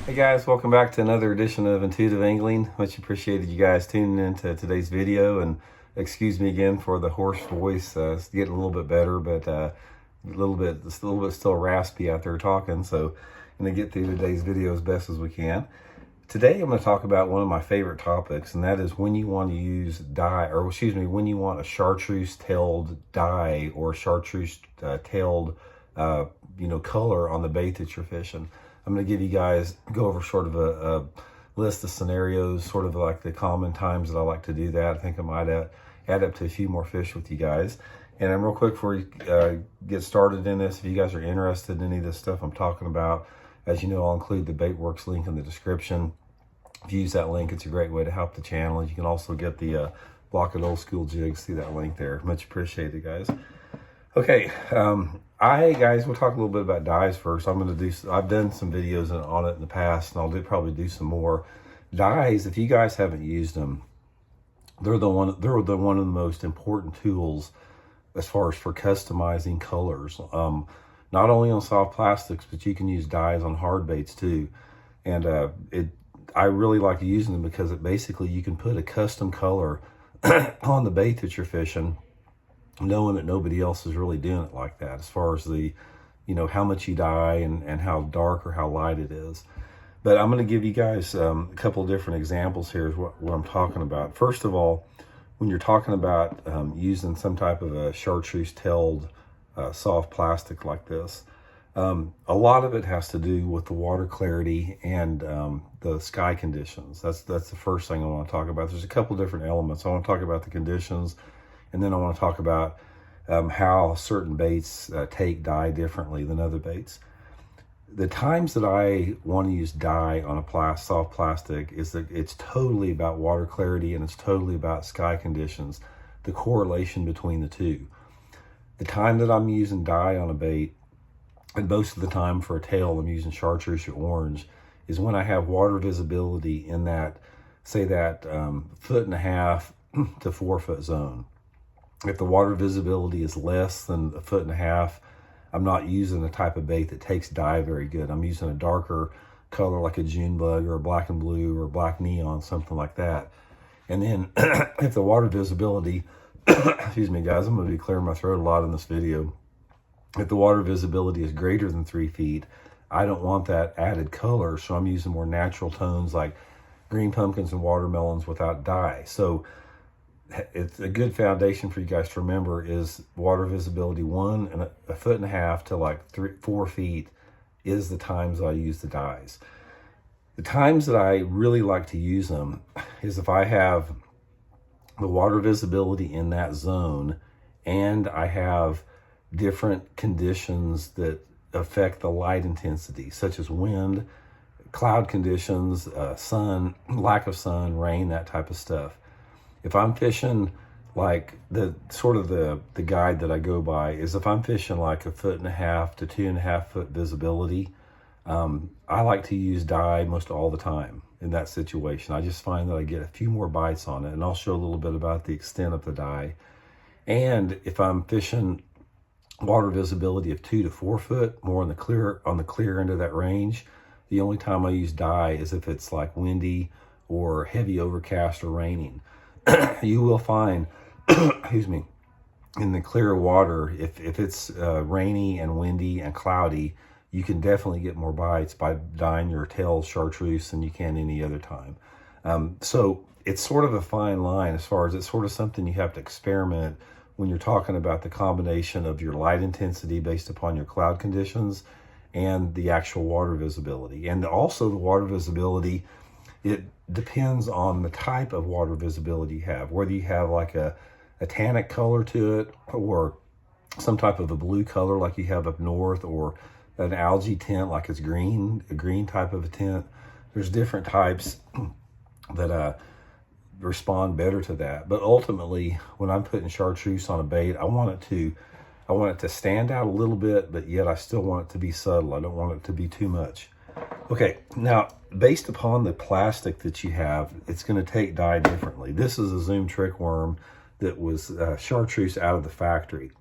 Hey guys, welcome back to another edition of Intuitive Angling. Much appreciated you guys tuning into today's video, and excuse me again for the hoarse voice. It's getting a little bit better, but it's a little bit still raspy out there talking. So I'm gonna get through today's video as best as we can. Today I'm going to talk about one of my favorite topics, and that is when you want to use dye, or excuse me, when you want a chartreuse-tailed dye or chartreuse-tailed, color on the bait that you're fishing. I'm going to give you guys, go over sort of a list of scenarios, sort of like the common times that I like to do that. I think I might add up to a few more fish with you guys. And real quick before you get started in this, if you guys are interested in any of this stuff I'm talking about, as you know, I'll include the Baitworks link in the description. If you use that link, it's a great way to help the channel. You can also get the Block It Old School jigs through that link there. Much appreciated, guys. Okay, guys, we'll talk a little bit about dyes first. I've done some videos on it in the past, and I'll probably do some more. Dyes, if you guys haven't used them, they're one of the most important tools as far as for customizing colors. Not only on soft plastics, but you can use dyes on hard baits too. And I really like using them because basically you can put a custom color on the bait that you're fishing, knowing that nobody else is really doing it like that, as far as the, how much you dye and how dark or how light it is. But I'm going to give you guys a couple different examples here is what I'm talking about. First of all, when you're talking about using some type of a chartreuse-tailed soft plastic like this, a lot of it has to do with the water clarity and the sky conditions. That's the first thing I want to talk about. There's a couple different elements. I want to talk about the conditions, and then I want to talk about how certain baits take dye differently than other baits. The times that I want to use dye on a soft plastic is that it's totally about water clarity and it's totally about sky conditions, the correlation between the two. The time that I'm using dye on a bait, and most of the time for a tail I'm using chartreuse or orange, is when I have water visibility in that, say that 1.5 to 4 foot zone. If the water visibility is less than 1.5 feet, I'm not using a type of bait that takes dye very good. I'm using a darker color like a June bug or a black and blue or black neon, something like that. And then if the water visibility, excuse me guys, I'm going to be clearing my throat a lot in this video. If the water visibility is greater than 3 feet, I don't want that added color, so I'm using more natural tones like green pumpkins and watermelons without dye. So it's a good foundation for you guys to remember is water visibility 1 and 1.5 feet to like 4 feet is the times I use the dyes. The times that I really like to use them is if I have the water visibility in that zone and I have different conditions that affect the light intensity, such as wind, cloud conditions, sun, lack of sun, rain, that type of stuff. If I'm fishing like the guide that I go by is if I'm fishing like 1.5 to 2.5 foot visibility, I like to use dye most all the time in that situation. I just find that I get a few more bites on it, and I'll show a little bit about the extent of the dye. And if I'm fishing water visibility of 2 to 4 foot, more on the clear end of that range, the only time I use dye is if it's like windy or heavy overcast or raining. You will find, excuse me, in the clear water, if it's rainy and windy and cloudy, you can definitely get more bites by dyeing your tail chartreuse than you can any other time. So it's sort of a fine line as far as it's sort of something you have to experiment when you're talking about the combination of your light intensity based upon your cloud conditions and the actual water visibility. And also the water visibility, it depends on the type of water visibility you have, whether you have like a tannic color to it or some type of a blue color like you have up north, or an algae tint like it's green, a green type of a tint. There's different types that respond better to that. But ultimately, when I'm putting chartreuse on a bait, I want it to stand out a little bit, but yet I still want it to be subtle. I don't want it to be too much. Okay, now based upon the plastic that you have, it's going to take dye differently. This is a Zoom Trick Worm that was chartreuse out of the factory.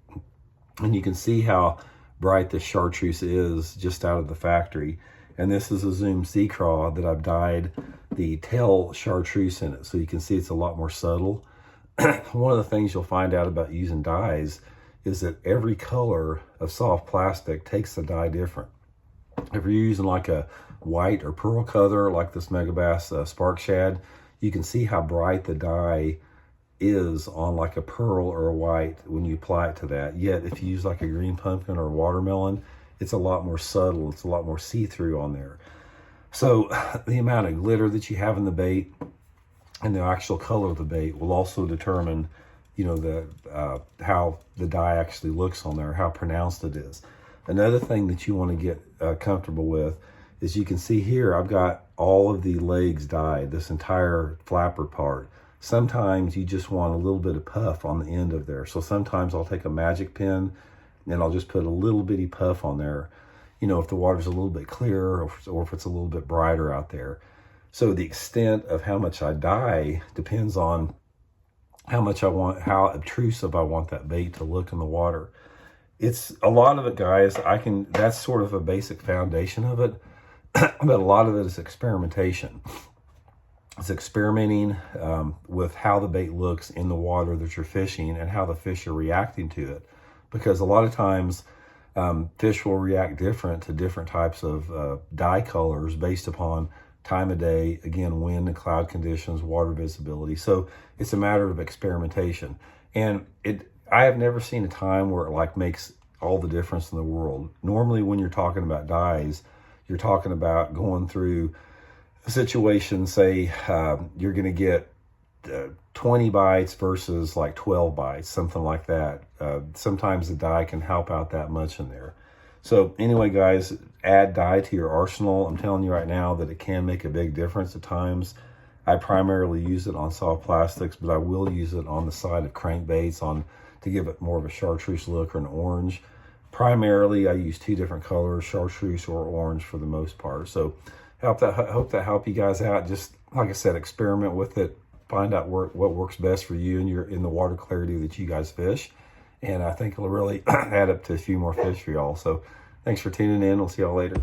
And you can see how bright the chartreuse is just out of the factory. And this is a Zoom Sea Craw that I've dyed the tail chartreuse in it. So you can see it's a lot more subtle. One of the things you'll find out about using dyes is that every color of soft plastic takes the dye different. If you're using like a white or pearl color, like this Megabass Spark Shad, you can see how bright the dye is on like a pearl or a white when you apply it to that. Yet if you use like a green pumpkin or a watermelon, it's a lot more subtle. It's a lot more see-through on there. So the amount of glitter that you have in the bait and the actual color of the bait will also determine, you know, how the dye actually looks on there, how pronounced it is. Another thing that you want to get comfortable with is you can see here, I've got all of the legs dyed, this entire flapper part. Sometimes you just want a little bit of puff on the end of there. So sometimes I'll take a magic pen and I'll just put a little bitty puff on there, you know, if the water's a little bit clearer or if it's a little bit brighter out there. So the extent of how much I dye depends on how much I want, how obtrusive I want that bait to look in the water. It's a lot of it, guys, that's sort of a basic foundation of it, but a lot of it is experimentation. It's experimenting with how the bait looks in the water that you're fishing and how the fish are reacting to it. Because a lot of times fish will react different to different types of dye colors based upon time of day, again, wind and cloud conditions, water visibility. So it's a matter of experimentation. And I have never seen a time where it like makes all the difference in the world. Normally when you're talking about dyes, you're talking about going through a situation, say you're going to get 20 bites versus like 12 bites, something like that. Sometimes the dye can help out that much in there. So anyway, guys, add dye to your arsenal. I'm telling you right now that it can make a big difference at times. I primarily use it on soft plastics, but I will use it on the side of crankbaits to give it more of a chartreuse look or an orange. Primarily, I use 2 different colors, chartreuse or orange for the most part. So hope that help you guys out. Just like I said, experiment with it. Find out what works best for you and in the water clarity that you guys fish. And I think it'll really add up to a few more fish for y'all. So thanks for tuning in. We'll see y'all later.